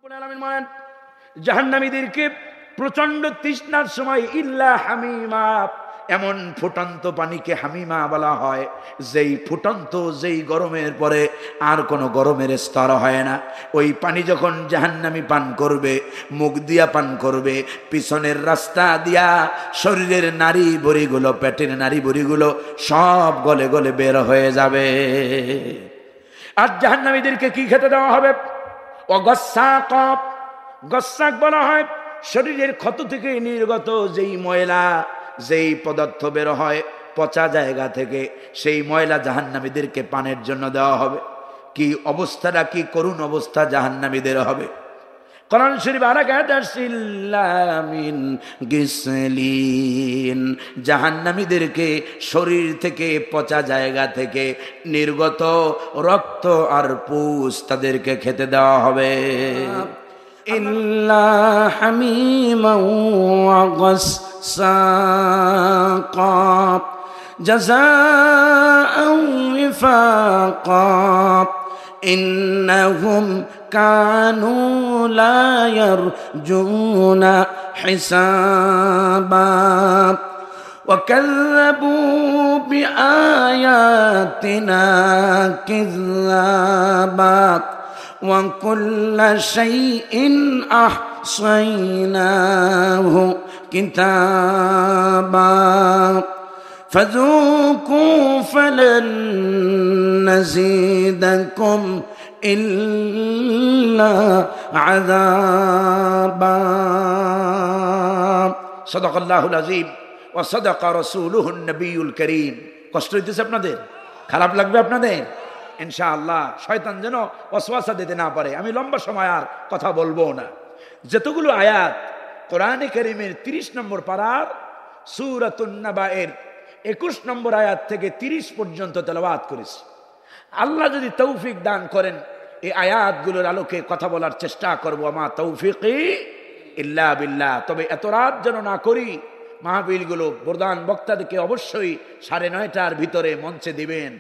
রব্বুল আলামিন বলেন জাহান্নামীদেরকে প্রচন্ড তৃষ্ণার সময় ইল্লা হামিমা, এমন ফুটন্ত পানিকে হামিমা বলা হয় যেই গরমের পরে আর কোনো গরমের স্তর হয় না। ওই পানি যখন জাহান্নামী পান করবে, মুখ দিয়া পান করবে, পিছনের রাস্তা দিয়া শরীরের নারী বড়িগুলো, পেটের নারী বড়িগুলো সব গলে গলে বের হয়ে যাবে। আর জাহান্নামীদেরকে কি খেতে দেওয়া হবে? অগস্সাক, গস্সাক বলা হয় শরীরের ক্ষত থেকে নির্গত যেই ময়লা, যেই পদার্থ বের হয় পচা জায়গা থেকে, সেই ময়লা জাহান্নামীদেরকে পানের জন্য দেওয়া হবে। কি অবস্থাটা, কি করুণ অবস্থা জাহান্নামীদের হবে। কোরআন শরীফ আরাকাত আসিল্লামিন গিসলিন, জাহান্নামীদেরকে শরীর থেকে পচা জায়গা থেকে নির্গত রক্ত আর পুষ তাদেরকে খেতে দেওয়া হবে। ইল্লা হামিমান ওয়া গাসসাকা জাযাআন ওয়াফাকা ইন্নাহুম কানু লা ইয়ারজুনা হিসাবা وكذبوا بآياتنا كذابا وكل شيء أحصيناه كتابا فذوقوا فلن نزيدكم إلا عذابا صدق الله العظيم وصدق رسوله النبي الكريم। কষ্ট হইতেছে আপনাদের? খারাপ লাগবে আপনাদের? ইনশাআল্লাহ শয়তান যেন ওয়াসওয়াসা দিতে না পারে। আমি লম্বা সময় আর কথা বলবো না। যতগুলো আয়াত কোরআনে কারীমের 30 নম্বর পারার সূরাতুন নাবায়ের 21 নম্বর আয়াত থেকে 30 পর্যন্ত তেলাওয়াত করেছি। আল্লাহ যদি তৌফিক দান করেন এই আয়াতগুলোর আলোকে কথা বলার চেষ্টা করব। মা তৌফিকি ইল্লা বিল্লাহ। তবে এত রাত যেন না করি। মাহফিলগুলো প্রধান বক্তাদেরকে অবশ্যই 9:30টার ভিতরে মঞ্চে দিবেন,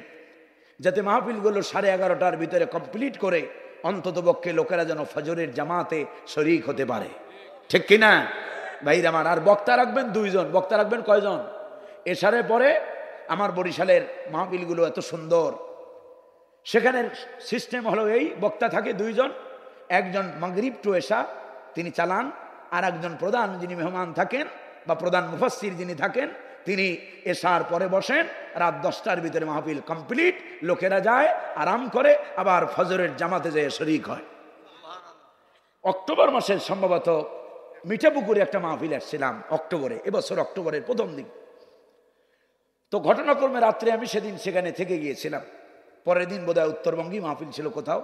যাতে মাহফিলগুলো 11:30টার ভিতরে কমপ্লিট করে অন্ততপক্ষে লোকেরা যেন ফজরের জামাতে শরীক হতে পারে। ঠিক কিনা ভাইরা আমার? আর বক্তা রাখবেন 2 জন। বক্তা রাখবেন কয়জন? এশারের পরে আমার বরিশালের মাহফিলগুলো এত সুন্দর, সেখানের সিস্টেম হলো এই, বক্তা থাকে 2 জন, একজন মাগরিব টু এশা তিনি চালান, আর একজন প্রধান যিনি মেহমান থাকেন বা প্রধান মুফাসসির যিনি থাকেন তিনি এশার পরে বসেন। রাত 10টার ভিতরে মাহফিল কমপ্লিট, লোকেরা যায় আরাম করে, আবার ফজরের জামাতে যেয়ে শরীক হয়। অক্টোবর মাসের সম্ভবত মিঠাপুকুরে একটা মাহফিল আসছিলাম অক্টোবরে, এবছর অক্টোবরের প্রথম দিন। তো ঘটনাক্রমে রাত্রে আমি সেদিন সেখানে থেকে গিয়েছিলাম। পরের দিন বোধহয় উত্তরবঙ্গেই মাহফিল ছিল কোথাও।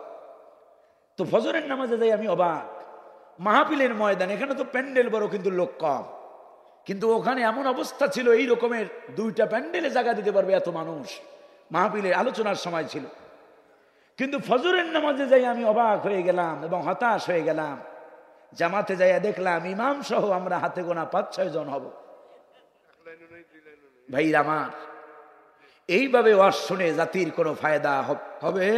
তো ফজরের নামাজে যাই আমি অবাক। মাহফিলের ময়দান, এখানে তো প্যান্ডেল বড় কিন্তু লোক কম, কিন্তু ওখানে এমন অবস্থা ছিল এই রকমের 2টা প্যান্ডেলে জায়গা দিতে পারবে এত মানুষ। মাহফিলের আলোচনার সময় ছিল, কিন্তু ফজরের নামাজে যাই আমি অবাক হয়ে গেলাম এবং হতাশ হয়ে গেলাম। জামাতে যাইয়া দেখলাম ইমাম সহ আমরা হাতে গোনা 5-6 জন হব। ভাইরা আমার, এইভাবে ওয়াজ শুনে জাতির কোনো ফায়দা হবে?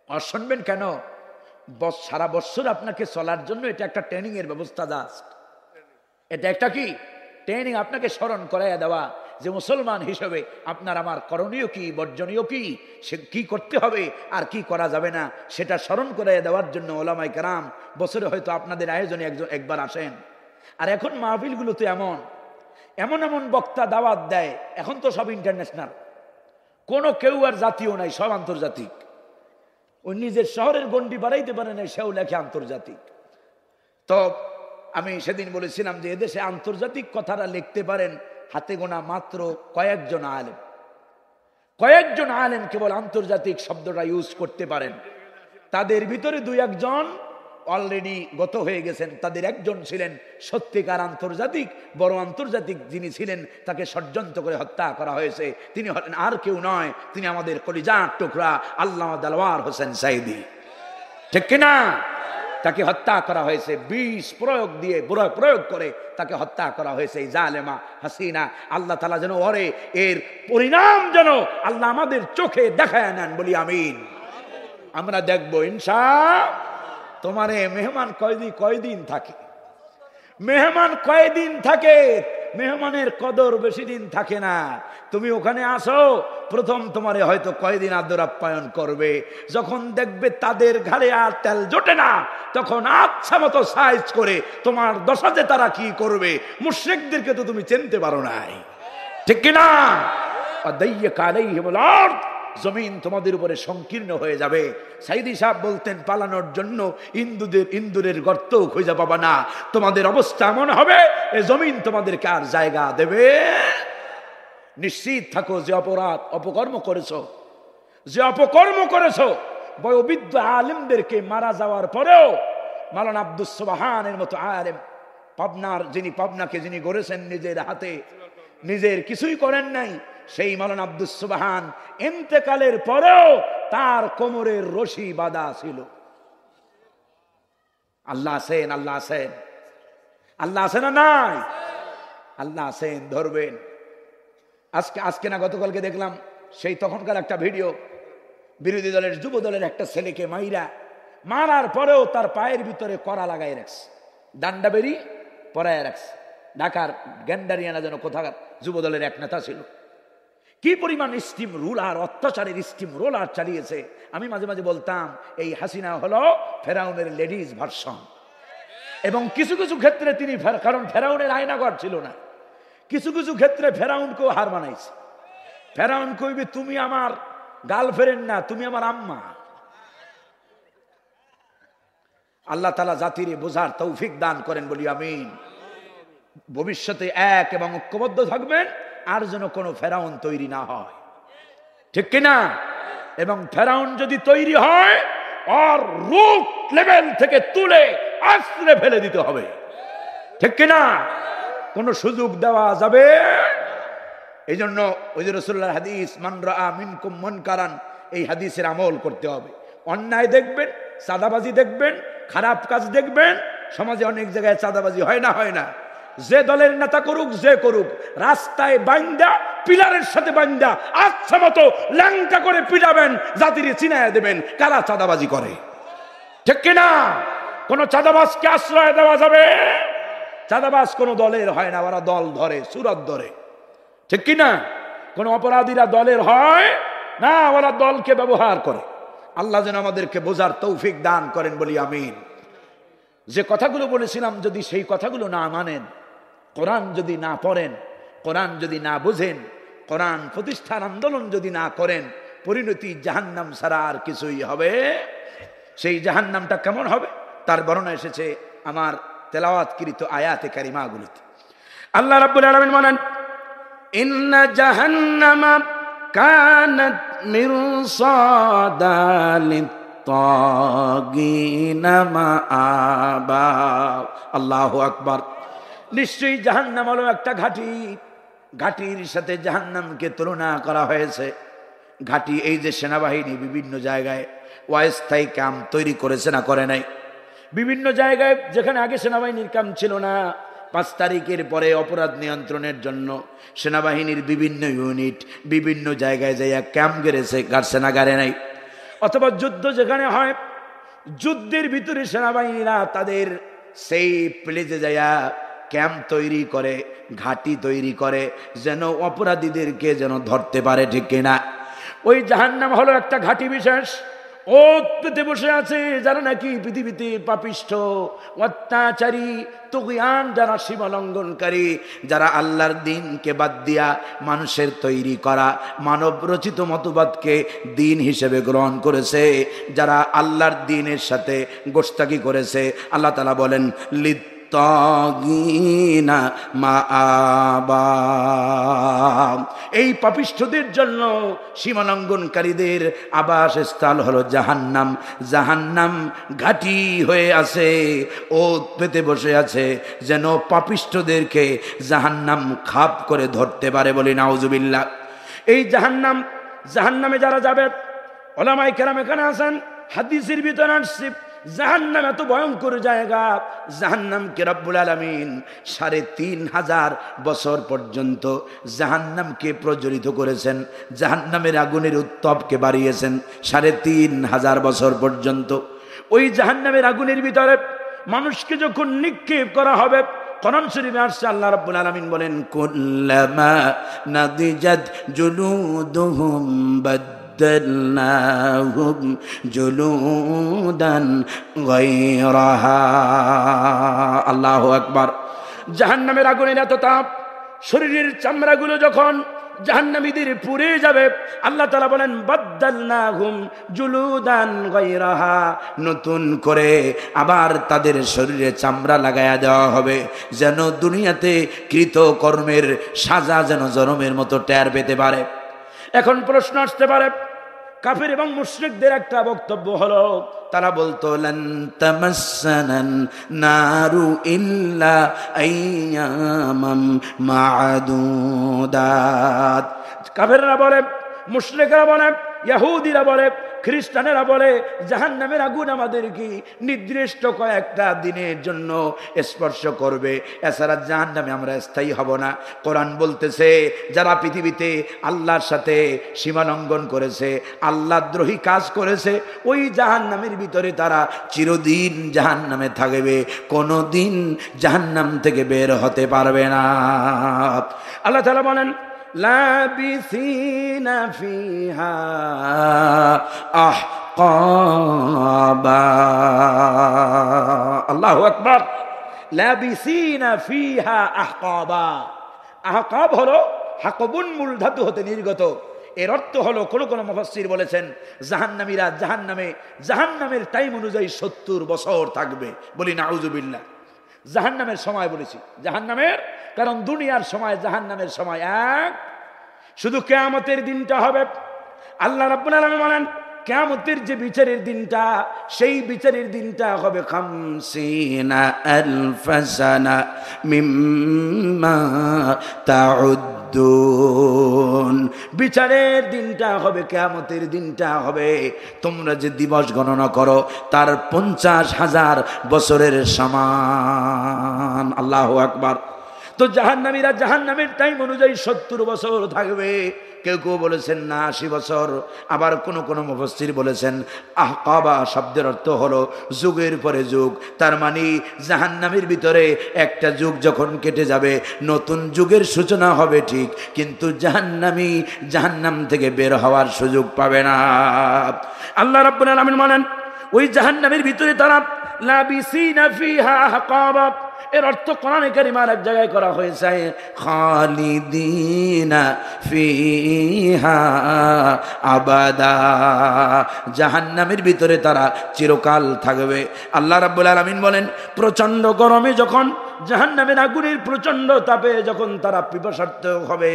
ওয়াজ শুনবেন কেন? সারা বছর আপনাকে চলার জন্য এটা একটা ট্রেনিং এর ব্যবস্থা। জাস্ট এটা একটা কি ট্রেনিং, আপনাকে স্মরণ করাইয়া দেওয়া যে মুসলমান হিসেবে আপনার আমার করণীয় কি, বর্জনীয় কি, সে কি করতে হবে আর কি করা যাবে না, সেটা স্মরণ করাইয়া দেওয়ার জন্য ওলামায়ে কেরাম বছরে হয়তো আপনাদের আয়োজনে একবার আসেন। আর এখন মাহফিলগুলোতে এমন বক্তা দাওয়াত দেয়, এখন তো সব ইন্টারন্যাশনাল, কোনো কেউ আর জাতীয় নাই, সব আন্তর্জাতিক। ওই নিজের শহরের গণ্ডি বাড়াইতে পারে না, সেও লেখে আন্তর্জাতিক। তো আমি সেদিন বলেছিলাম যে এদেশে আন্তর্জাতিক কথাটা লিখতে পারেন হাতে গোনা মাত্র কয়েকজন আলেম কেবল আন্তর্জাতিক শব্দটা ইউজ করতে পারেন। তাদের ভিতরে 2-1 জন অলরেডি গত হয়ে গেছেন। তাদের একজন ছিলেন সত্যিকার আন্তর্জাতিক, বড় আন্তর্জাতিক যিনি ছিলেন তাকে ষড়যন্ত্র করে হত্যা করা হয়েছে। তিনি হলেন আর কেউ নয়, তিনি আমাদের কলিজার টুকরা আল্লামা দেলওয়ার হোসেন সাঈদী। ঠিক কিনা? তাকে হত্যা করা হয়েছে, বিষ প্রয়োগ করে তাকে হত্যা করা হয়েছে এই জালেমা হাসিনা। আল্লাহ তাআলা যেন এর পরিণাম যেন আল্লাহ আমাদের চোখে দেখায় নেন, বলি আমিন। আমরা দেখবো ইনশাআল্লাহ। তোমারে মেহমান কয়দিন থাকে, মেহমান কয়দিন থাকে, মেহমানের কদর বেশি দিন থাকে না। তুমি ওখানে আসো, প্রথম তোমারে হয়তো কয়দিন আদর আপ্যায়ন করবে, যখন দেখবে তাদের ঘাড়ে আর তেল জোটে না, তখন আচ্ছা মতো সাইজ করে তোমার দশাতে তারা কি করবে। মুশরিকদেরকে তো তুমি চিনতে পারো নাই, ঠিক কিনা? জমিন তোমাদের উপরে সংকীর্ণ হয়ে যাবে। সাইদি সাহেব বলতেন, পালানোর জন্য ইন্দুরের গর্ত খুঁজে পাবা না। তোমাদের অবস্থা এমন হবে, এ জমিন তোমাদেরকে আর জায়গা দেবে। নিশ্চিত থাকো যে অপকর্ম করেছো, বয়োবৃদ্ধ আলেমদেরকে মারা যাওয়ার পরেও মাওলানা আব্দুস সুবহানের মতো আলেম, পাবনাকে যিনি গড়েছেন নিজের হাতে, নিজের কিছুই করেন নাই, সেই মাওলানা আব্দুস সুবহান ইন্তেকালের পরেও তার কোমরের রশি বাঁধা ছিল। আল্লাহ আছেন না নাই? আল্লাহ আছেন, ধরবেন। আজকে না গতকালকে দেখলাম সেই তখনকার একটা ভিডিও, বিরোধী দলের যুব দলের একটা ছেলেকে মারার পরেও তার পায়ের ভিতরে কড়া লাগাই রাখছে, ডান্ডা বেরি পরায় রাখছে। ঢাকার গ্যান্ডারিয়ানা যেন কোথাকার যুব দলের এক নেতা ছিল। কি পরিমাণ স্টিম রুলার, অত্যাচারের স্টিম রোলার চালিয়েছে। আমি মাঝে মাঝে বলতাম, এই হাসিনা হলো ফেরাউনের লেডিজ ভার্সন। এবং কিছু কিছু ক্ষেত্রে তিনি, কারণ ফেরাউনের আয়নাঘর ছিল না, কিছু কিছু ক্ষেত্রে ফেরাউনকেও হার মানাইছে। ফেরাউন কইবে, তুমি আমার গার্লফ্রেন্ড না, তুমি আমার আম্মা। আল্লাহ তাআলা জাতির বোঝার তৌফিক দান করেন, বলি আমিন। ভবিষ্যতে এক এবং ঐক্যবদ্ধ থাকবেন, আর যেন কোনো ফেরাউন তৈরি না হয়, ঠিক কিনা? এবং ফেরাউন যদি তৈরি হয়, আর রুট লেভেল থেকে তুলে আশ্রে ফেলে দিতে হবে, ঠিক কিনা? কোন সুযোগ দেওয়া যাবে। এই জন্য ওই যে রাসূলুল্লাহর হাদিস, মান রাআ মিনকুম মুনকারান, এই হাদিসের আমল করতে হবে। অন্যায় দেখবেন, চাঁদাবাজি দেখবেন, খারাপ কাজ দেখবেন। সমাজে অনেক জায়গায় চাঁদাবাজি হয় না, যে দলের নেতা করুক, যে করুক, রাস্তায় বান্দা, পিলারের সাথে বান্দা আচ্ছা মতো ল্যাংটা করে পিটাবেন, জাতির চিনায় দেবেন কারা চাঁদাবাজি করে, ঠিক কিনা? কোন চাঁদাবাজকে আশ্রয় দেওয়া যাবে? চাঁদাবাজ কোন দলের হয় না, ওরা দল ধরে, সুরত ধরে, ঠিক কিনা? কোন অপরাধীরা দলের হয় না, ওরা দলকে ব্যবহার করে। আল্লাহ যেন আমাদেরকে বোঝার তৌফিক দান করেন, বলি আমিন। যে কথাগুলো বলেছিলাম, যদি সেই কথাগুলো না মানেন, কোরআন যদি না পড়েন, কোরআন যদি না বুঝেন, কোরআন প্রতিষ্ঠার আন্দোলন যদি না করেন, পরিণতি জাহান্নাম ছাড়া আর কিছুই হবে। সেই জাহান্নামটা কেমন হবে তার বর্ণনা এসেছে আমার তেলাওয়াতকৃত আয়াতে কারিমাগুলিতে। আল্লাহ রাব্বুল আলামিন বলেন, ইন্না জাহান্নামা কানাত মিরসাদা লিত্তাগিনা মাআবা। আল্লাহু আকবার। নিশ্চয়ই জাহান্নাম হলো একটা ঘাঁটি, ঘাঁটির সাথে জাহান্নামকে তুলনা করা হয়েছে। ঘাঁটি এই যে সেনাবাহিনী বিভিন্ন জায়গায় অস্থায়ী ক্যাম্প তৈরি করেছে না করে নাই? বিভিন্ন জায়গায় যেখানে আগে সেনাবাহিনীর ক্যাম্প ছিল না, 5 তারিখের পরে অপরাধ নিয়ন্ত্রণের জন্য সেনাবাহিনীর বিভিন্ন ইউনিট বিভিন্ন জায়গায় যাইয়া ক্যাম্প গাড়ছে না গাড়ে নাই? অথবা যুদ্ধ যেখানে হয়, যুদ্ধের ভিতরে সেনাবাহিনীরা তাদের সেই প্লেসে যাইয়া ক্যাম্প তৈরি করে, ঘাঁটি তৈরি করে, যেন অপরাধীদেরকে যেন ধরতে পারে, ঠিক কিনা? ওই জাহান্নাম হলো একটা ঘাঁটি বিশেষ। ওত পেতে বসে আছে যারা নাকি পৃথিবীতে পাপিষ্ঠ, অত্যাচারী, তুগয়ান, যারা সীমা লঙ্ঘনকারী, যারা আল্লাহর দ্বীনকে বাদ দিয়া মানুষের তৈরি করা মানব রচিত মতবাদকে দ্বীন হিসেবে গ্রহণ করেছে, যারা আল্লাহর দ্বীনের সাথে গোস্তাকি করেছে। আল্লাহ তাআলা বলেন, লিত্তাগিনা মাআবা। এই পাপিষ্ঠদের জন্য, সীমালঙ্ঘনকারীদের আবাসস্থল হলো জাহান্নাম। জাহান্নাম ঘাঁটি হয়ে আছে, ওত পেতে বসে আছে, যেন পাপিষ্ঠদেরকে জাহান্নাম খাপ করে ধরতে পারে, বলি নাউজুবিল্লাহ। এই জাহান্নামে যারা যাবে, ওলামায়ে কেরাম এখানে আছেন, হাদিসের ভিতরে আসছে জাহান্নাম এত ভয়ঙ্কর জায়গা, জাহান্নামকে রব্বুল আলামিন ৩৫০০ বছর পর্যন্ত জাহান্নামকে প্রজ্বলিত করেছেন, জাহান্নামের আগুনের উত্তপকে বাড়িয়েছেন ৩৫০০ বছর পর্যন্ত। ওই জাহান্নামের আগুনের ভিতরে মানুষকে যখন নিক্ষেপ করা হবে, কোরআন শরীফে আসছে আল্লাহ রাব্বুল আলামিন বলেন, কুল্লামা নাদিজাত জুলুদুহুম বাদদালনাহুম জুলুদান গায়রাহা। আল্লাহু আকবার। জাহান্নামের আগুনের এত তাপ, শরীরের চামড়াগুলো যখন জাহান্নামীদের পুড়ে যাবে, আল্লাহ তাআলা বলেন বাদদালনাহুম জুলুদান গায়রাহা, নতুন করে আবার তাদের শরীরে চামড়া লাগায়া দেওয়া হবে, যেন দুনিয়াতে কৃত কর্মের সাজা যেন জনমের মতো টের পেতে পারে। এখন প্রশ্ন আসতে পারে, কাফের এবং মুশরিকদের একটা বক্তব্য হলো, তারা বলতো লান তামাসসানান নারু ইল্লা আইয়ামাম মা'দুদাত। কাফেররা বলে, মুশরিকরা বলে, ইহুদিরা বলে, খ্রিস্টানেরা বলে, জাহান্নামের আগুন আমাদের কি নির্দিষ্ট কয়েকটা দিনের জন্য স্পর্শ করবে, এছাড়া জাহান্নামে আমরা স্থায়ী হব না। কোরআন বলতেছে, যারা পৃথিবীতে আল্লাহর সাথে সীমা লঙ্ঘন করেছে, আল্লাহদ্রোহী কাজ করেছে, ওই জাহান্নামের ভিতরে তারা চিরদিন জাহান্নামে থাকবে, কোনোদিন জাহান্নাম থেকে বের হতে পারবে না। আল্লাহ তাআলা বলেন লাবিসিনা ফিহা আহকাবা। আল্লাহু আকবার। লাবিসিনা ফিহা আহকাবা। আহকাব হলো হাকবুন মূল ধাতু হতে নির্গত। এর অর্থ হলো, কোন কোন মুফাসসির বলেছেন, জাহান্নামীরা জাহান্নামের টাইম অনুযায়ী 70 বছর থাকবে। বলি নাউযুবিল্লাহ। জাহান্নামের সময় বলেছি, জাহান্নামের, কারণ দুনিয়ার সময় জাহান্নামের সময় এক। শুধু কিয়ামতের দিনটা হবে, আল্লাহ রাব্বুল আলামিন বলেন, কিয়ামতের যে বিচারের দিনটা, সেই বিচারের দিনটা হবে 50 আলফ সানা মিম্মা তাউদ্দুন। বিচারের দিনটা হবে, কিয়ামতের দিনটা হবে, তোমরা যে দিবস গণনা করো তার 50,000 বছরের সমান। আল্লাহু আকবার। তো জাহান্নামীরা জাহান্নামের টাইম অনুযায়ী 70 বছর থাকবে। কেউ কেউ বলেছেন না 80 বছর, আবার কোন কোন মুফাসসির বলেছেন আহকাবা শব্দের অর্থ হলো যুগের পরে যুগ। তার মানে জাহান্নামের ভিতরে একটা যুগ যখন কেটে যাবে, নতুন যুগের সূচনা হবে ঠিক, কিন্তু জাহান্নামী জাহান্নাম থেকে বের হওয়ার সুযোগ পাবে না। আল্লাহ রাব্বুল আলামিন বলেন, ওই জাহান্নামের ভিতরে তারা লাবিসিনা ফিহা আহকাবা। এর অর্থ কোরআনে কারিমার এক জায়গায় করা হয়েছে খালিদিনা ফিহা আবাদা। জাহান্নামের ভিতরে তারা চিরকাল থাকবে। আল্লাহ রাব্বুল আলামিন বলেন, প্রচন্ড গরমে যখন জাহান্নামের আগুনের প্রচন্ড তাপে যখন তারা পিপাসার্ত হবে,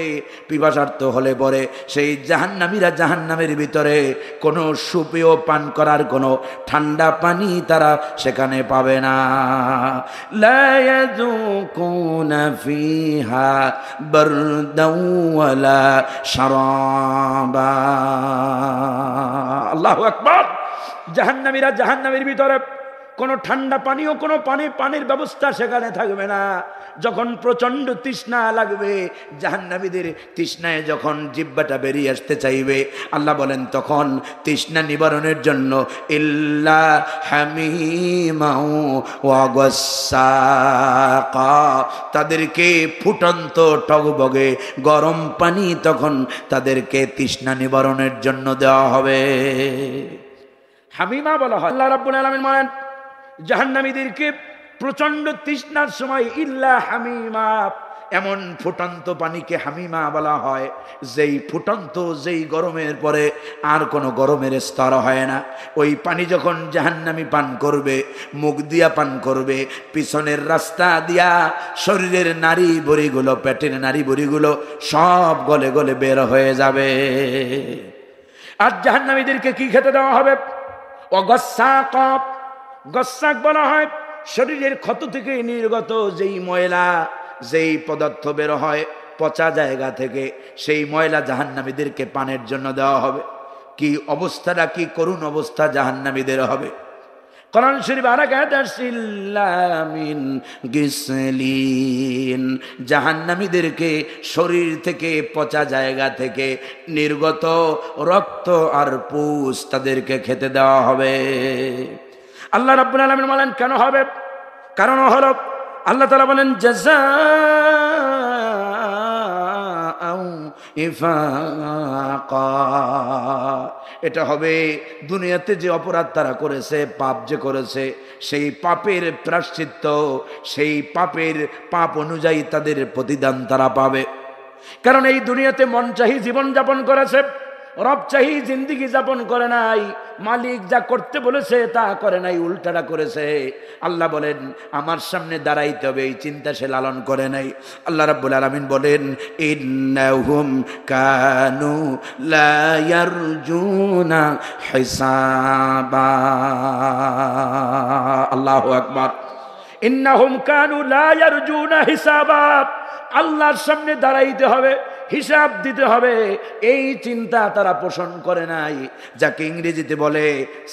পিপাসার্ত হলে পরে সেই জাহান্নামীরা জাহান্নামের ভিতরে কোনো সুপেয় পান করার কোনো ঠান্ডা পানি তারা সেখানে পাবে না। লা ইয়াযুকুনা ফিহা বারদাও ওয়ালা শারাবা। আল্লাহু আকবার। জাহান্নামীরা জাহান্নামের ভিতরে কোনো ঠান্ডা পানীয়, কোনো পানির ব্যবস্থা সেখানে থাকবে না। যখন প্রচন্ড তৃষ্ণা লাগবে, জাহান্নামীদের তৃষ্ণায় যখন জিহ্বাটা বেরিয়ে আসতে চাইবে, আল্লাহ বলেন তখন তৃষ্ণা নিবারণের জন্য ইল্লা হামিমাও ওয়া গাসসাকা, তাদেরকে ফুটন্ত টগবগে গরম পানি তখন তাদেরকে তৃষ্ণা নিবারণের জন্য দেওয়া হবে। হামিমা বলা হয়। আল্লাহ রাব্বুল আলামিন বলেন, জাহান্নামীদেরকে প্রচন্ড তৃষ্ণার সময় ইল্লা হামিমা, এমন ফুটন্ত পানিকে হামিমা বলা হয় যেই ফুটন্ত, যেই গরমের পরে আর কোনো গরমের স্তর হয় না। ওই পানি যখন জাহান্নামী পান করবে, মুখ দিয়া পান করবে, পিছনের রাস্তা দিয়া শরীরের নারী বড়িগুলো, পেটের নারী বড়িগুলো সব গলে গলে বের হয়ে যাবে। আর জাহান্নামীদেরকে কি খেতে দেওয়া হবে? অগস্সাক, গস্সাক বলা হয় শরীরের ক্ষত থেকে নির্গত যেই ময়লা, যেই পদার্থ বের হয় পচা জায়গা থেকে, সেই ময়লা জাহান্নামীদেরকে পানের জন্য দেওয়া হবে। কি অবস্থাটা, কি করুণ অবস্থা জাহান্নামীদের হবে। কোরআন শরীফ আর এক আয়াতে মিন গিসলিন, জাহান্নামীদেরকে শরীর থেকে, পচা জায়গা থেকে নির্গত রক্ত আর পুষ তাদেরকে খেতে দেওয়া হবে। আল্লাহ রাব্বুল আলামিন বলেন কেন হবে? কারণ হলো আল্লাহ তাআলা বলেন জাযাআউ ইফাকা, এটা হবে দুনিয়াতে যে অপরাধ তারা করেছে, পাপ যে করেছে, সেই পাপের প্রায়শ্চিত্ত, সেই পাপ অনুযায়ী তাদের প্রতিদান তারা পাবে। কারণ এই দুনিয়াতে মন চাহি জীবন যাপন করেছে, রব চাহি জিন্দিগি যাপন করে নাই, মালিক যা করতে বলেছে তা করে নাই, উল্টাটা করেছে। আল্লাহ বলেন আমার সামনে দাঁড়াইতে হবে, এই চিন্তা সে লালন করে নাই। আল্লাহ রাব্বুল আলামিন বলেন ইন্নাহুম কানু লা ইয়ারজুনা হিসাবা। আল্লাহু আকবার। ইন্নাহুম কানু লা ইয়ারজুনা হিসাবা, আল্লাহর সামনে দাঁড়াইতে হবে, হিসাব দিতে হবে, এই চিন্তা তারা পোষণ করে নাই, যাকে ইংরেজিতে বলে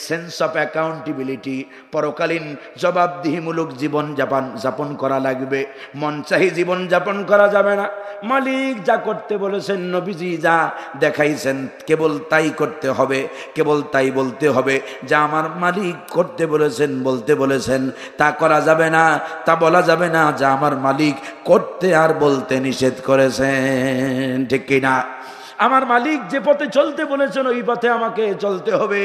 সেন্স অফ অ্যাকাউন্টেবিলিটি। পরকালীন জবাবদিহিমূলক জীবন যাপন করা লাগবে, মন চাহি জীবন যাপন করা যাবে না। মালিক যা করতে বলেছেন, নবীজি যা দেখাইছেন, কেবল তাই করতে হবে, কেবল তাই বলতে হবে। যা আমার মালিক করতে বলেছেন, বলতে বলেছেন, তা করা যাবে না, তা বলা যাবে না, যা আমার মালিক করতে আর বলতে নিষেধ করেছেন। ঠিক কিনা? আমার মালিক যে পথে চলতে বলেছেন ওই পথে আমাকে চলতে হবে,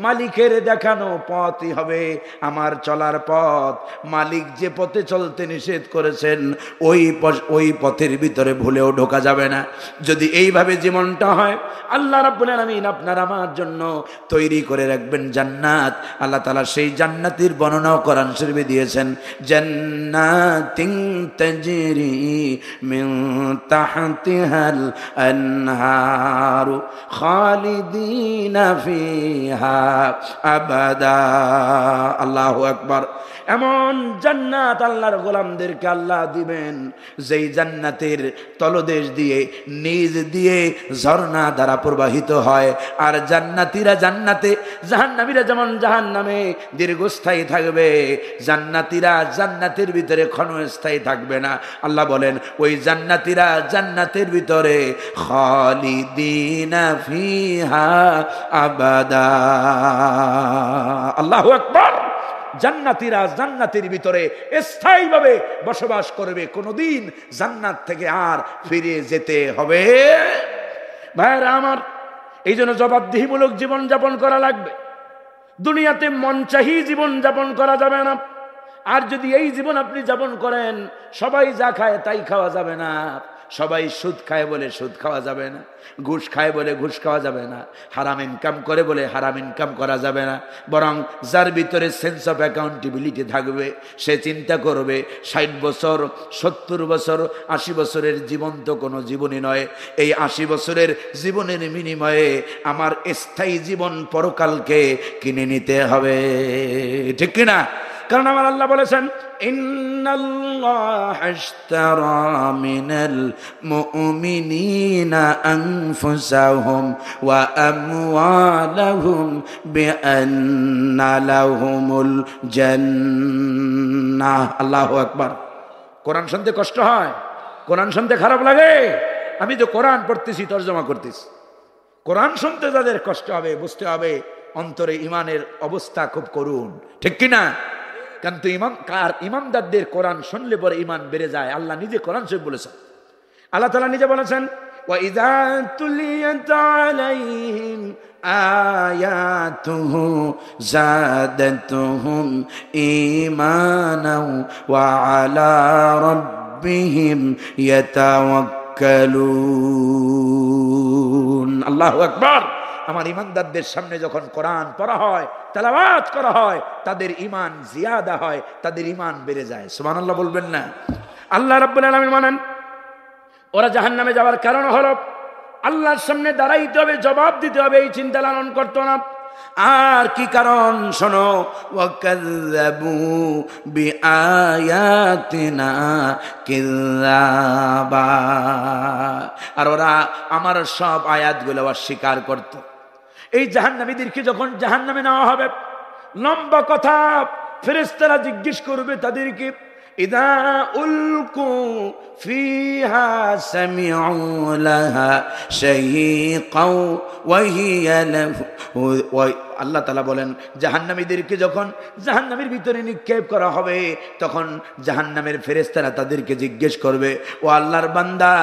মালিকের দেখানো পথই হবে আমার চলার পথ। মালিক যে পথে চলতে নিষেধ করেছেন ওই পথের ভিতরে ভুলেও ঢোকা যাবে না। যদি এইভাবে জীবনটা হয়, আল্লাহ রাব্বুল আলামিন আপনার আমার জন্য তৈরি করে রাখবেন জান্নাত। আল্লাহ তাআলা সেই জান্নাতের বর্ণনাও কোরআন শরীফে দিয়েছেন, জান্নাতিন তাজরি মিন তাহতিহাল আনহারু খালিদিনা ফিহা আবাদা। আল্লাহু আকবার। এমন জান্নাত আল্লাহর গোলামদেরকে আল্লাহ দিবেন, যেই জান্নাতের তলদেশ দিয়ে নিজ দিয়ে ঝর্ণা দ্বারা প্রবাহিত হয়। আর জান্নাতীরা জান্নাতে, জাহান্নামীরা যেমন জাহান্নামে দীর্ঘস্থায়ী থাকবে, জান্নাতীরা জান্নাতের ভিতরে ক্ষণস্থায়ী থাকবে না। আল্লাহ বলেন ওই জান্নাতীরা জান্নাতের ভিতরে খালিদিনা ফিহা আবাদা। আল্লাহু আকবার। জান্নাতীরা জান্নাতের ভিতরে স্থায়ীভাবে বসবাস করবে, কোনোদিন জান্নাত থেকে আর ফিরে যেতে হবে। ভাইরা আমার, এই জন্য জবাবদিহিমূলক জীবন যাপন করা লাগবে। দুনিয়াতে মন চাহি জীবন যাপন করা যাবে না। আর যদি এই জীবন আপনি যাপন করেন, সবাই যা খায় তাই খাওয়া যাবে না, সবাই সুদ খায় বলে সুদ খাওয়া যাবে না, ঘুষ খায় বলে ঘুষ খাওয়া যাবে না, হারাম ইনকাম করে বলে হারাম ইনকাম করা যাবে না। বরং যার ভিতরে সেন্স অফ অ্যাকাউন্টেবিলিটি থাকবে, সে চিন্তা করবে 60 বছর, 70 বছর, 80 বছরের জীবন তো কোনো জীবনই নয়। এই 80 বছরের জীবনের বিনিময়ে আমার স্থায়ী জীবন পরকালকে কিনে নিতে হবে। ঠিক কিনা? কারণ আমার আল্লাহ বলেছেন ইন্নাল্লাহা আশতারা মিনাল মুমিনিনা আনফুসাহুম ওয়া আমওয়ালাহুম বিআন্না লাহুমুল জান্নাহ। আল্লাহু আকবার। কোরআন শুনতে কষ্ট হয়, কোরআন শুনতে খারাপ লাগে। আমি তো কোরআন পড়তেছি, তরজমা করতেছি। কোরআন শুনতে যাদের কষ্ট হবে, বুঝতে হবে অন্তরে ইমানের অবস্থা খুব করুণ। ঠিক কিনা? কিন্তু ইমানদারদের কোরআন শুনলে পরে ইমান বেড়ে যায়। আল্লাহ নিজে কোরআন শরীফ বলেছেন, আল্লাহ তাআলা নিজে বলেছেন ওয়া ইযা তুলিয়াত আলাইহিম আয়াতুহু জাদাতুহুম ঈমানাও ওয়া আলা রাব্বিহিম ইয়াতাওয়াক্কালুন। আল্লাহু আকবার। আমার ইমানদারদের সামনে যখন কোরআন পড়া হয়, তেলাওয়াত করা হয়, তাদের ইমান জিয়াদা হয়, তাদের ইমান বেড়ে যায়। সুবহানাল্লাহ বলবেন না? আল্লাহ রাব্বুল আলামিন বলেন ওরা জাহান্নামে যাওয়ার কারণ হলো আল্লাহর সামনে দাঁড়াইতে হবে, জবাব দিতে হবে, এই চিন্তা লালন করতো না। আর কি কারণ শোনো, ওয়াকাযযাবু বিআয়াতিনা কিযাবা, আর ওরা আমার সব আয়াতগুলো অস্বীকার করত। এই জাহান্নামীদেরকে যখন জাহান্নামে নেওয়া হবে, লম্বা কথা, ফেরেশতারা জিজ্ঞেস করবে তাদেরকে ইযা উলকু ফিহা সামিউ লাহা শাইকাও ওয়া হিয়া লাহু আল্লাহ তাআলা বলেন জাহান্নামীদেরকে যখন জাহান্নামের ভিতরে নিক্ষেপ করা হবে তখন জাহান্নামের ফেরেশতারা তাদেরকে জিজ্ঞেস করবে, ও আল্লাহর বান্দা,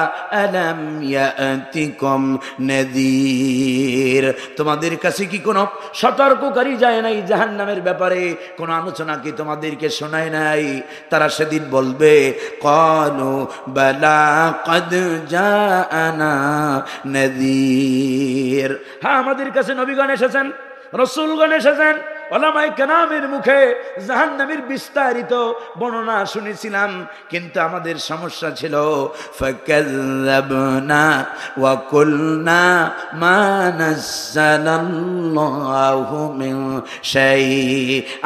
আলাম ইয়াতিকুম নাযীর, তোমাদের কাছে কি কোনো সতর্ককারী যায় নাই? জাহান্নামের ব্যাপারে কোনো আলোচনা কি তোমাদেরকে শোনায় নাই? তারা সেদিন বলবে, ক্বালু বালা ক্বাদ জাআনা নাযীর, হ্যাঁ আমাদের কাছে নবীগণ এসেছেন, রাসূলগণ এসেছেন, উলামায়ে কেরামের মুখে জাহান্নামের বিস্তারিত বর্ণনা শুনেছিলাম, কিন্তু আমাদের সমস্যা ছিল ফাকাযযাবনা ওয়া কুলনা মা নাযালাল্লাহু মিন শাই,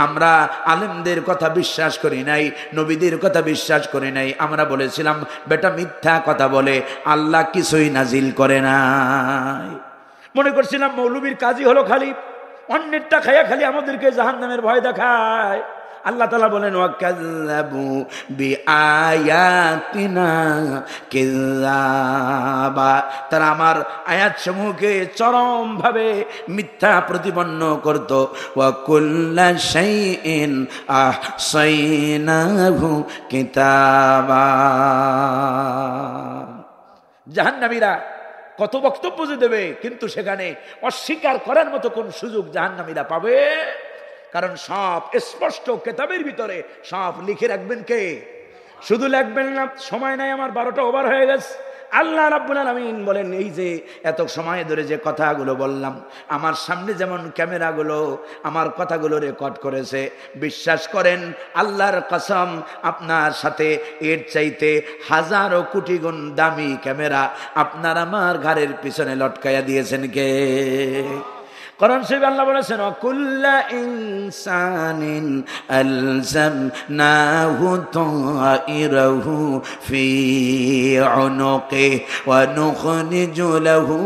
আমরা আলেমদের কথা বিশ্বাস করি নাই, নবীদের কথা বিশ্বাস করি নাই, আমরা বলেছিলাম বেটা মিথ্যা কথা বলে, আল্লাহ কিছুই নাজিল করে নাই। মনে করছিলাম মৌলবীর কাজই হলো খালি অন্যেরটা খায়া খালি আমাদেরকে জাহান্নামের ভয় দেখায়। আল্লাহ তাআলা বলেন, ওয়াকাযযাবু বিআয়াতিনা কিযাবা, তারা আমার আয়াত সমূহকে চরম ভাবে মিথ্যা প্রতিপন্ন করত। ওয়া কুল্লা শাইইন আহসাইনাহু কিতাবা, জাহান্নামীরা কত বক্তব্য যে দেবে, কিন্তু সেখানে অস্বীকার করার মতো কোন সুযোগ জাহান্নামীরা পাবে? কারণ সব স্পষ্ট কিতাবের ভিতরে, সব লিখে রাখবেন কে? শুধু লিখবেন না, সময় নাই আমার, 12টা ওভার হয়ে গেছে। আল্লাহ রাব্বুল আলামিন বলেন, এই যে এত সময় ধরে যে কথাগুলো বললাম, আমার সামনে যেমন ক্যামেরাগুলো আমার কথাগুলো রেকর্ড করেছে, বিশ্বাস করেন আল্লাহর কসম আপনার সাথে এর চাইতে হাজারো কোটি গুণ দামি ক্যামেরা আপনার আমার ঘরের পিছনে লটকাইয়া দিয়েছেন কে? কোরআন শরীফে আল্লাহ বলেছেন, কুল্লা ইনসানিন আলজামনাহু তাইরাহু ফি উনুকি ওয়া নুখরিজু লাহু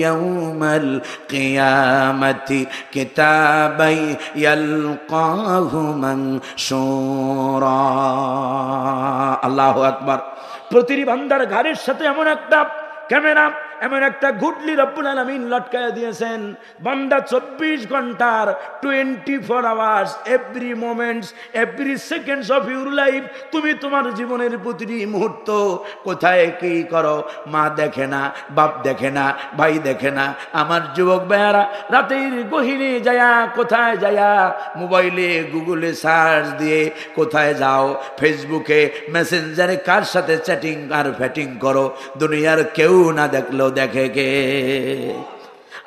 ইয়াওমাল কিয়ামাতি কিতাবাই ইয়ালকাহু মানশুরা। আল্লাহু আকবার। প্রতিটি বান্দার ঘরের সাথে এমন একটা ক্যামেরা, এমন একটা গুডলি রব্বুল আলামিন লটকায়া দিয়েছেন। বান্দা 24 ঘন্টার 24 hours, every moments, every seconds of your life, তুমি তোমার জীবনের প্রতিটি মুহূর্ত কোথায় কি করো মা দেখে না, বাপ দেখে না, ভাই দেখে না। আমার যুবক ভাইয়ারা রাতের গহীনে যায়া, কোথায় যায়া মোবাইলে গুগলে সার্চ দিয়ে কোথায় যাও, ফেসবুকে মেসেঞ্জারে কার সাথে চ্যাটিং আর ফ্যাটিং করো, দুনিয়ার কেউ না দেখলো দেখে কে?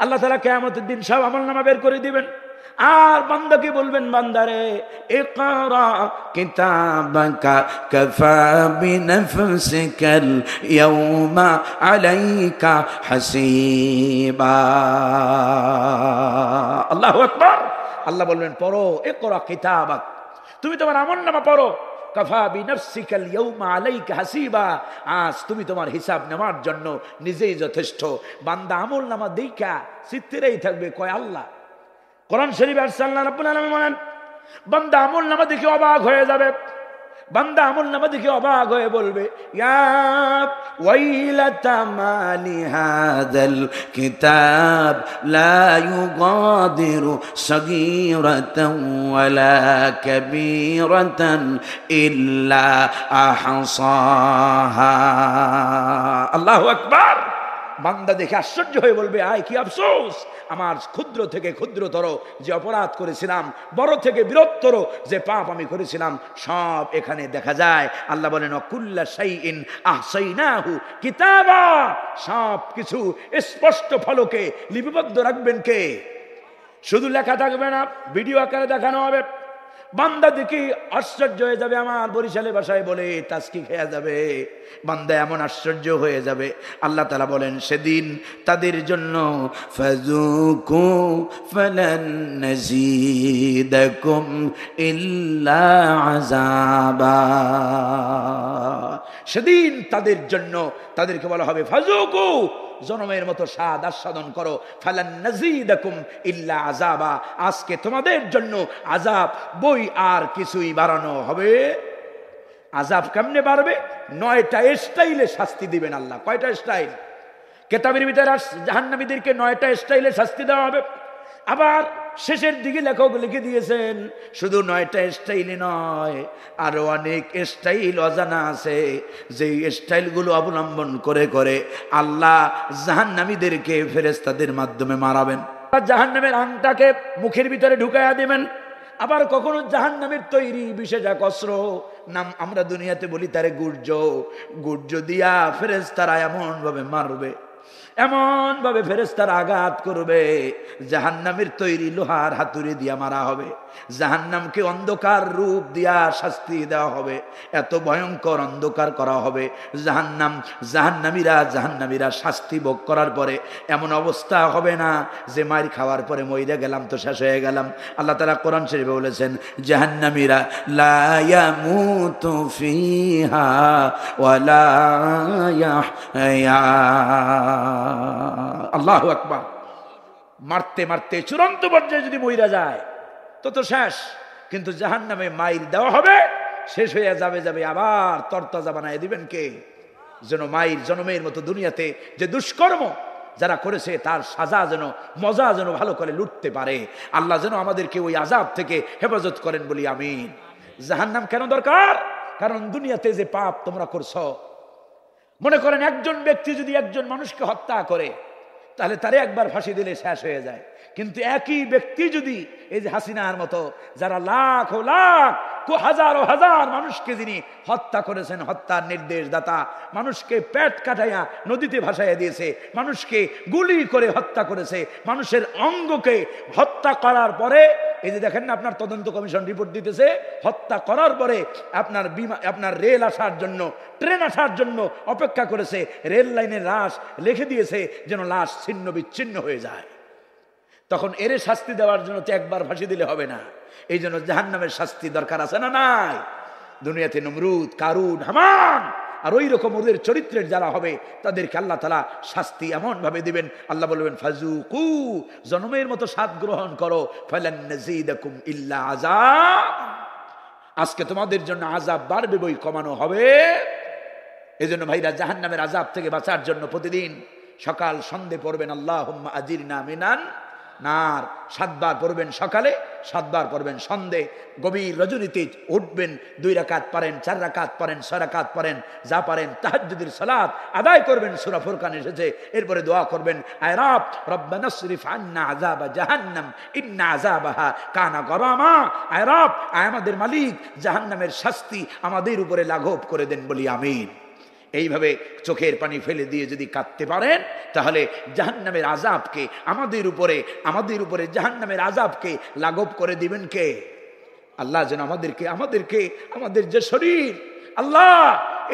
আল্লাহ তাআলা কিয়ামতের দিন সব আমলনামা বের করে দিবেন, আর বান্দাকে বলবেন, বান্দারে ইকরা কিতাবাকা কাফা বিনাফসিকাল ইয়াওমা আলাইকা হাসিবা। আল্লাহু আকবার। আল্লাহ বলবেন, পড়ো, ইকরা কিতাবাক, তুমি তোমার আমলনামা পড়ো, কাফা বিনাফসিকাল ইয়াওমা আলাইকা হাসিবা, আজ তুমি তোমার হিসাব নেওয়ার জন্য নিজেই যথেষ্ট। বান্দা আমলনামা দেখা চিত্তেই থাকবে, কয় আল্লাহ। কোরআন শরীফে আল্লাহ রাব্বুল আলামিন বলেন, বান্দা আমলনামা দেখে অবাক হয়ে যাবে, বান্দা আমলনামা দেখে অবাক হয়ে বলবে, ইয়া ওয়াইলাতা মালি হাযাল কিতাব লা ইউগাদিরু সাগীরাতান ওয়ালা কাবীরাতান ইল্লা আহসাহা। আল্লাহু আকবার। বান্দা দেখে আশ্চর্য হয়ে বলবে, আয় কি আফসোস, আমার ক্ষুদ্র থেকে ক্ষুদ্রতর যে অপরাধ করেছিলাম, বড় থেকে বৃহত্তর যে পাপ আমি করেছিলাম, সব এখানে দেখা যায়। আল্লাহ বলেন, কুল্লা শাইইন আহসাইনাহু কিতাবা, সব কিছু স্পষ্ট ফলকে লিপিবদ্ধ রাখবেন কে? শুধু লেখা থাকবে না, ভিডিও আকারে দেখানো হবে। বান্দা দেখি আশ্চর্য হয়ে যাবে, আমার বরিশালে ভাষায় বলে তাসকি খেয়া যাবে। বান্দা এমন আশ্চর্য হয়ে যাবে, আল্লাহ তাআলা বলেন, সেদিন তাদের জন্য ফাযুকু ফালান নাযীদাকুম ইল্লা আযাবা। সেদিন তাদের জন্য, তাদেরকে বলা হবে ফাযুকু, জনমের মতো স্বাদ আস্বাদন করো, ফালান নাযীদাকুম ইল্লা আযাবা, আজকে তোমাদের জন্য আযাব বই আর কিছুই বাড়ানো হবে। আযাব কেমনে বাড়বে? 9টা স্টাইলে শাস্তি দিবেন আল্লাহ। কয়টা স্টাইল? কেতাবের ভিতরে জাহান্নামীদেরকে 9টা স্টাইলে শাস্তি দেওয়া হবে। আবার শেষের দিকে লেখক লিখে দিয়েছেন শুধু 9টা স্টাইলই নয়, আরো অনেক স্টাইল অজানা আছে, যেই স্টাইলগুলো অবলম্বন করে করে আল্লাহ জাহান্নামীদেরকে ফেরেশতাদের মাধ্যমে মারাবেন। জাহান্নামের আংটাকে মুখের ভিতরে ঢুকাইয়া দিবেন। আবার কখনো জাহান্নামের তৈরি বিশেষক অস্ত্র, নাম আমরা দুনিয়াতে বলি তারে গুর্জ দিয়া ফেরেশতারা এমন ভাবে মারবে, এমন ভাবে ফেরেশতারা আঘাত করবে, জাহান্নামের তৈরি লোহার হাতুড়ি দিয়া মারা হবে। জাহান্নামকে অন্ধকার রূপ দিয়া শাস্তি দেওয়া হবে, এত ভয়ঙ্কর অন্ধকার করা হবে। জাহান্নামীরা শাস্তি ভোগ করার পরে এমন অবস্থা হবে না যে মার খাওয়ার পরে মইরা গেলাম তো শেষ হয়ে গেলাম। আল্লাহ তাআলা কোরআন শরীফে বলেছেন, জাহান্নামীরা লা ইয়ামুতু ফিহা ওয়ালা ইয়াহয়া। আল্লাহু আকবার। মারতে মারতে চূড়ান্ত পর্যায়ে যদি মইরা যায় তো শেষ, কিন্তু জাহান্নামে মাইর দেওয়া হবে, শেষ হয়ে যাবে, আবার তরতাজা বানায় দিবেন কে? যেন মাইর জনমের মতো দুনিয়াতে যে দুষ্কর্ম যারা করেছে তার সাজা যেন, মজা যেন ভালো করে লুটতে পারে। আল্লাহ যেন আমাদেরকে ওই আযাব থেকে হেফাজত করেন বলি আমিন। জাহান্নাম কেন দরকার? কারণ দুনিয়াতে যে পাপ তোমরা করছো, মনে করেন একজন ব্যক্তি যদি একজন মানুষকে হত্যা করে তাহলে তারে একবার ফাঁসি দিলে শেষ হয়ে যায়, কিন্তু একই ব্যক্তি যদি এই যে হাসিনার মতো যারা লাখ হাজার হাজার মানুষকে যিনি হত্যা করেছেন, হত্যার নির্দেশদাতা, মানুষকে পেট কাটাইয়া নদীতে ভাসাইয়া দিয়েছে, মানুষকে গুলি করে হত্যা করেছে, মানুষের অঙ্গকে হত্যা করার পরে এই যে দেখেন না আপনার তদন্ত কমিশন রিপোর্ট দিতেছে, হত্যা করার পরে আপনার রেল আসার জন্য, ট্রেন আসার জন্য অপেক্ষা করেছে, রেল লাইনের লাশ লিখে দিয়েছে যেন লাশ ছিন্ন বিচ্ছিন্ন হয়ে যায়। তখন এর শাস্তি দেওয়ার জন্য তো একবার ফাঁসি দিলে হবে না, এই জন্য জাহান্নামের শাস্তি দরকার আছে না নাই? দুনিয়াতে নমরুদ, কারুন, হামান আর ওই রকম ওদের চরিত্রের যারা হবে তাদেরকে আল্লাহ তাআলা শাস্তি এমন ভাবে দিবেন, আল্লাহ বলবেন ফাজুকু, জনমের মতো স্বাদ গ্রহণ করো, ফালান নাযীদাকুম ইল্লা আযাব, আজকে তোমাদের জন্য আযাব বাড়বে বই কমানো হবে। এজন্য ভাইরা জাহান্নামের আযাব থেকে বাঁচার জন্য প্রতিদিন সকাল সন্ধ্যে পড়বেন আল্লাহুম্মা আজিরনা মিনান নার, 7 বার পড়বেন সকালে, 7 বার পড়বেন সন্ধ্যে। গভীর রজনীতে উঠবেন, 2 রাকাত পড়েন, 4 রাকাত পড়েন, 6 রাকাত পড়েন, যা পারেন তাহাজ্জুদের সালাত আদায় করবেন, সূরা ফুরকান এসেছে। এরপরে দোয়া করবেন, আয় রব রব্বানাসরিফ আন্না আযাবা জাহান্নাম ইন্না আযাবাহা কানা গরামা, আয় রব, আয় আমাদের মালিক, জাহান্নামের শাস্তি আমাদের উপরে লাঘব করে দেন বলি আমিন। এইভাবে চোখের পানি ফেলে দিয়ে যদি কাঁদতে পারেন তাহলে জাহান্নামের আযাবকে আমাদের উপরে জাহান্নামের আযাবকে লাঘব করে দিবেন কে? আল্লাহ। যেন আমাদের যে শরীর, আল্লাহ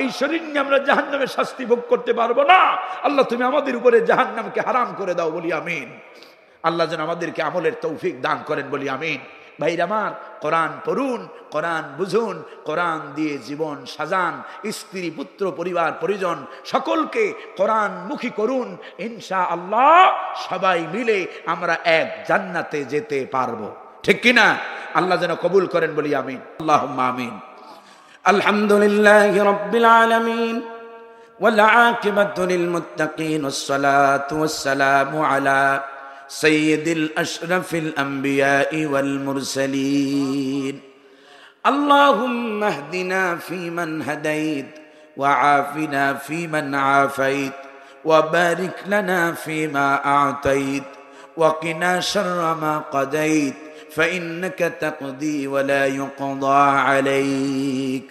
এই শরীর নিয়ে আমরা জাহান্নামের শাস্তি ভোগ করতে পারবো না, আল্লাহ তুমি আমাদের উপরে জাহান্নামকে হারাম করে দাও বলি আমিন। আল্লাহ যেন আমাদেরকে আমলের তৌফিক দান করেন বলি আমিন। ভাইরা আমার, কোরআন পড়ুন, কোরআন বুঝুন, কোরআন দিয়ে জীবন সাজান, স্ত্রী পুত্র পরিবার পরিজন সকলকে কোরআন মুখী করুন, ইনশাআল্লাহ সবাই মিলে আমরা এক জান্নাতে যেতে পারবো, ঠিক কিনা? আল্লাহ যেন কবুল করেন বলি আমিন, আল্লাহুম্মা আমিন। আলহামদুলিল্লাহি রাব্বিল আলামিন ওয়াল আকিবাতু লিল মুত্তাকিন, ওয়াসসালাতু ওয়াসসালামু আলা سيد الأشرف الأنبياء والمرسلين. اللهم اهدنا فيمن هديت، وعافنا فيمن عافيت، وبارك لنا فيما أعطيت، وقنا شر ما قضيت، فإنك تقضي ولا يقضى عليك،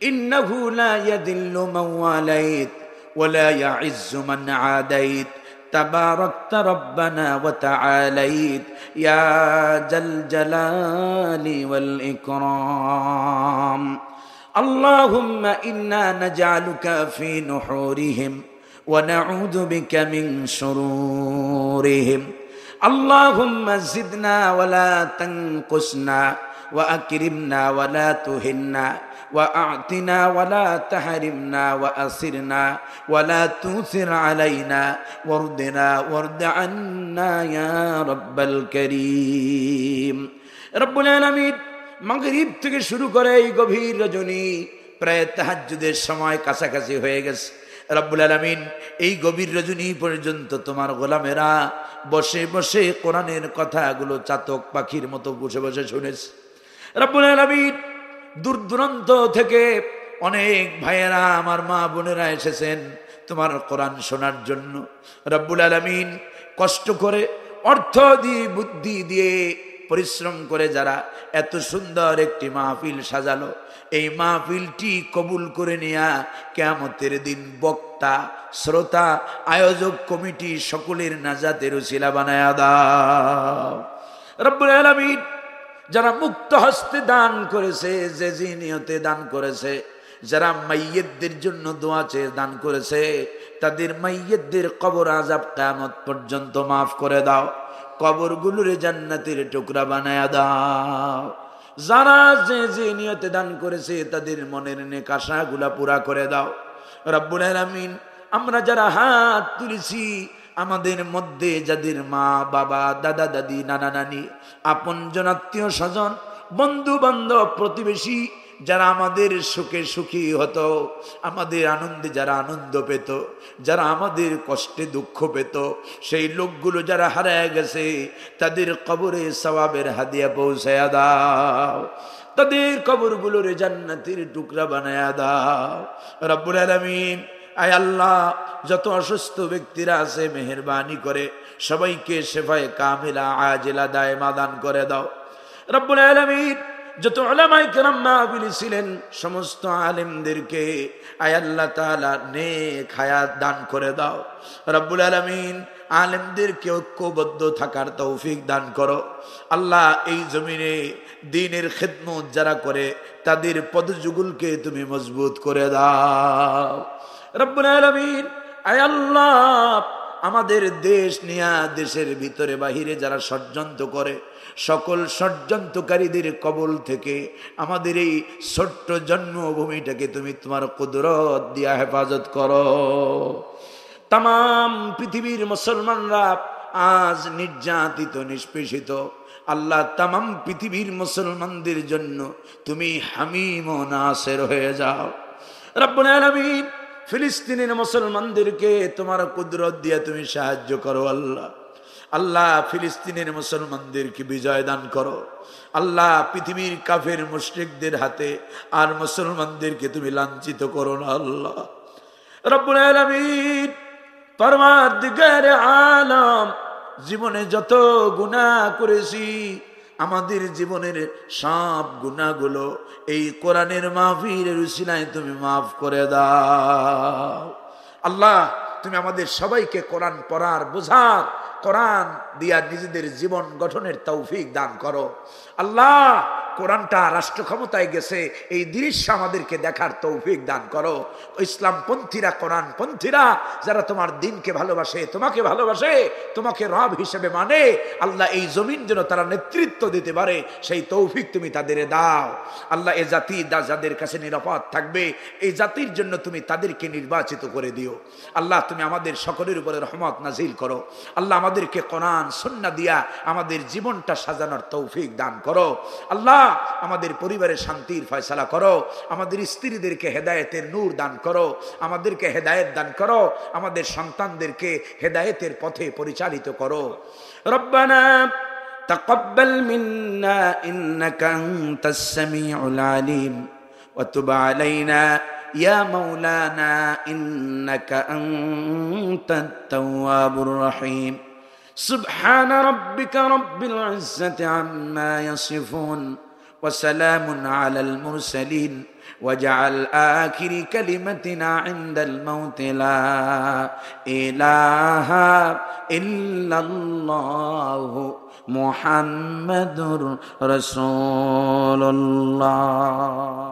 إنه لا يذل من واليت ولا يعز من عاديت، تباركت ربنا وتعاليت يا ذا الجلال والإكرام. اللهم إنا نجعلك في نحورهم ونعوذ بك من شرورهم. اللهم زدنا ولا تنقصنا، وأكرمنا ولا تهنا، وأعطنا ولا تحرمنا، وأسرنا ولا تؤثر علينا، وارضنا وارض عنا يا رب الكريم. রব্বুল আলামিন মাগরিব থেকে শুরু করে এই গভীর রজনী প্রায় তাহাজ্জুদের সময় কাছাকাছি হয়ে গেছে, রব্বুল আলামিন এই গভীর রজনী পর্যন্ত তোমার গোলামেরা বসে বসে কোরআনের কথাগুলো চাতক পাখির মতো বসে বসে শুনেছে। রব্বুল আলামিন দূর দূরান্ত থেকে অনেক ভাইয়েরা আমার মা বোনেরা এসেছেন তোমার কোরআন শোনার জন্য। রব্বুল আলামিন কষ্ট করে অর্থ দিয়ে বুদ্ধি দিয়ে পরিশ্রম করে যারা এত সুন্দর একটি মাহফিল সাজালো, এই মাহফিলটি কবুল করে নেয়া কিয়ামতের দিন বক্তা শ্রোতা আয়োজক কমিটি সকলের নাজাতের উসিলা বানায়া দাও। রব্বুল আলামিন যারা মুক্ত হস্তে দান করেছে, যে নিয়তে দান করেছে, যারা মাইয়্যিতদের জন্য দোয়া চেয়ে দান করেছে, তাদের মাইয়্যিতদের কবর আযাব কিয়ামত পর্যন্ত মাফ করে দাও, কবরগুলোরে জান্নাতের টুকরা বানায়া দাও। যারা যে নিয়তে দান করেছে তাদের মনের নেক আশাগুলা পুরা করে দাও। রব্বুল আলামিন আমরা যারা হাত তুলেছি, আমাদের মধ্যে যাদের মা বাবা দাদা দাদি নানা নানি আপনজন আত্মীয় স্বজন বন্ধু বান্ধব প্রতিবেশী যারা আমাদের সুখে সুখী হতো, আমাদের আনন্দে যারা আনন্দ পেত, যারা আমাদের কষ্টে দুঃখ পেত, সেই লোকগুলো যারা হারায় গেছে তাদের কবরে সওয়াবের হাদিয়া পৌঁছায়া দাও, তাদের কবরগুলোরে জান্নাতের টুকরা বানায়া দাও। রব্বুল আলামিন আয় আল্লাহ যত অসুস্থ ব্যক্তিরা আছে মেহেরবানি করে সবাইকে শেফায়ে কামিলা আজিলা দায়মা দান করে দাও। রব্বুল আলামিন যত উলামায়ে কেরাম মাহফিলে ছিলেন সমস্ত আলেমদেরকে আয় আল্লাহ তাআলা নেক হায়াত দান করে দাও। রব্বুল আলামিন আলেমদেরকে ঐক্যবদ্ধ থাকার তৌফিক দান করো। আল্লাহ এই জমিনে দ্বীনের খিদমত যারা করে তাদের পদযুগলকে তুমি মজবুত করে দাও। রব্বুল আলামিন আয় আল্লাহ আমাদের দেশ নিয়া দেশের ভিতরে বাহিরে যারা ষড়যন্ত্র করে সকল ষড়যন্ত্রকারীদের কবল থেকে আমাদের এই ছোট্ট জন্মভূমিটাকে তুমি তোমার কুদরত দিয়া হেফাজত করো। তাম পৃথিবীর মুসলমানরা আজ নির্যাতিত নিষ্পেষিত, আল্লাহ তাম পৃথিবীর মুসলমানদের জন্য তুমি হামিম ও নাসির হয়ে যাও। রব্বুল আলামিন ফিলিস্তিনের মুসলমানদেরকে তোমার কুদরত দিয়ে তুমি সাহায্য করো। আল্লাহ আল্লাহ ফিলিস্তিনের মুসলমানদেরকে বিজয় দান করো। আল্লাহ পৃথিবীর কাফের মুশরিকদের হাতে আর মুসলমানদেরকে তুমি লাঞ্ছিত করো না। আল্লাহ রব্বুল আলামিন পরওয়ারদিগারে আলম জীবনে যত গুনাহ করেছি আমাদের জীবনের সব গুনাহগুলো এই কোরআনের মাহফিলের উসিলায় তুমি মাফ করে দাও। আল্লাহ তুমি আমাদের সবাইকে কোরআন পড়ার বোঝার কোরআন দিয়া নিজেদের জীবন গঠনের তৌফিক দান করো। আল্লাহ কোরআনটা রাষ্ট্র ক্ষমতায় গেছে এই দৃশ্য আমাদেরকে দেখার তৌফিক দান করো। ইসলাম পন্থীরা কোরআন পন্থীরা যারা তোমার দিনকে ভালোবাসে, তোমাকে ভালোবাসে, তোমাকে রব হিসেবে মানে, আল্লাহ এই জমিন যেন তারা নেতৃত্ব দিতে পারে সেই তৌফিক তুমি তাদের দাও। আল্লাহ এ জাতি যাদের কাছে নিরাপদ থাকবে এই জাতির জন্য তুমি তাদেরকে নির্বাচিত করে দিও। আল্লাহ তুমি আমাদের সকলের উপরে রহমত নাজিল করো। আল্লাহ আমাদেরকে কোরআন সুন্নাহ দিয়া আমাদের জীবনটা সাজানোর তৌফিক দান করো। আল্লাহ আমাদের পরিবারের শান্তির ফয়সালা করো, আমাদের স্ত্রীদেরকে হেদায়েতের নূর দান করো, আমাদেরকে হেদায়েত দান করো, আমাদের সন্তানদেরকে হেদায়েতের পথে পরিচালিত করো। রব্বানা তাকাব্বাল মিন্না ইন্নাকা আনতাস সামিউল আলিম ওয়া তুব আলাইনা ইয়া মাওলানা ইন্নাকা আনতাত তাওয়াবুর রহিম। সুবহান রাব্বিকা রাব্বিল ইজ্জাতি আম্মা ইয়াসিফুন وسلام على المرسلين وجعل آخر كلمتنا عند الموت لا إله إلا الله محمد رسول الله.